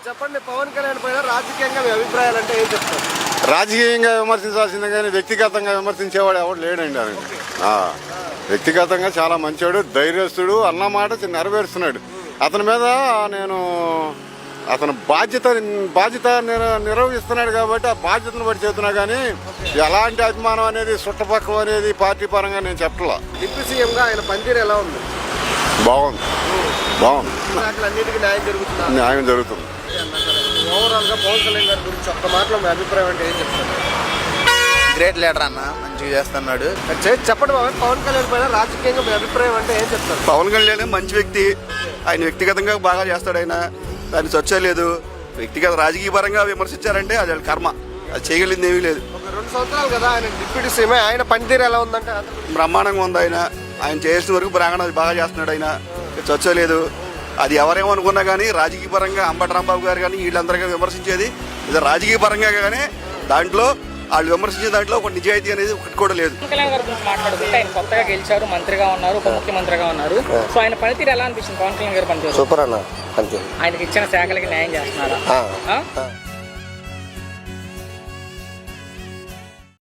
చెప్పండి, పవన్ కళ్యాణ్ పైన రాజకీయంగా మీ అభిప్రాయాలు అంటే ఏం చెప్తారు? రాజకీయంగా విమర్శించాల్సిందే కానీ వ్యక్తిగతంగా విమర్శించేవాడు ఎవడు లేడండి ఆయన. వ్యక్తిగతంగా చాలా మంచివాడు, ధైర్యస్తుడు, అన్నమాట నెరవేరుస్తున్నాడు. అతని మీద నేను అతను బాధ్యత నిర్వహిస్తున్నాడు కాబట్టి ఆ బాధ్యతను బట్టి చెబుతున్నా కానీ ఎలాంటి అభిమానం అనేది చుట్టపక్కల అనేది పార్టీ పరంగా నేను చెప్పలా. డిప్యూటీ సీఎంగా ఆయన పనితీరు ఎలా ఉంది? బాగుంది. అన్నిటికీ న్యాయం జరుగుతుంది. న్యాయం జరుగుతుంది. ఓవరాల్ గా పవన్ కళ్యాణ్ గారి గురించి ఒక్క మాటలో మీ అభిప్రాయం అంటే ఏం చెప్తారు? గ్రేట్ లీడర్ అన్న, మంచిగా చేస్తున్నాడు. చెప్పండి పవన్ కళ్యాణ్ పైన రాజకీయంగా మీ అభిప్రాయం అంటే ఏం చెప్తారు? పవన్ కళ్యాణ్ మంచి వ్యక్తి, ఆయన వ్యక్తిగతంగా బాగా చేస్తాడు. ఆయన దాన్ని చొచ్చలేదు. వ్యక్తిగత రాజకీయ పరంగా విమర్శించారంటే అది వాళ్ళ కర్మ, అది చేయగలిగింది ఏమీ లేదు. ఒక 2 సంవత్సరాలు కదా ఆయన డిప్యూటీ సీఎం, ఆయన పనితీరు ఎలా ఉందంటే? బ్రహ్మాండంగా ఉంది. ఆయన చేసిన వరకు ప్రాంగణ బాగా చేస్తున్నాడు. ఆయన చొచ్చలేదు. అది ఎవరేమో అనుకున్నా కానీ రాజకీయ పరంగా అంబటి రాంబాబు గారు కానీ వీళ్ళందరికీ విమర్శించేది ఇది రాజకీయ పరంగా కానీ దాంట్లో వాళ్ళు విమర్శించిన దాంట్లో ఒక నిజాయితీ అనేది ఒకటి కూడా లేదు. కళ్యాణ్ గారి గురించి మాట్లాడుకుంటే ఆయన కొత్తగా గెలిచారు, మంత్రిగా ఉన్నారు, ఉప ముఖ్యమంత్రిగా ఉన్నారు. సో ఆయన పనితీరు ఎలా అనిపిస్తుంది? పవన్ కళ్యాణ్ గారు పనితీరు సూపర్ అన్న, అంతే. ఆయనకి ఇచ్చిన శాఖలకి న్యాయం చేస్తున్నారా?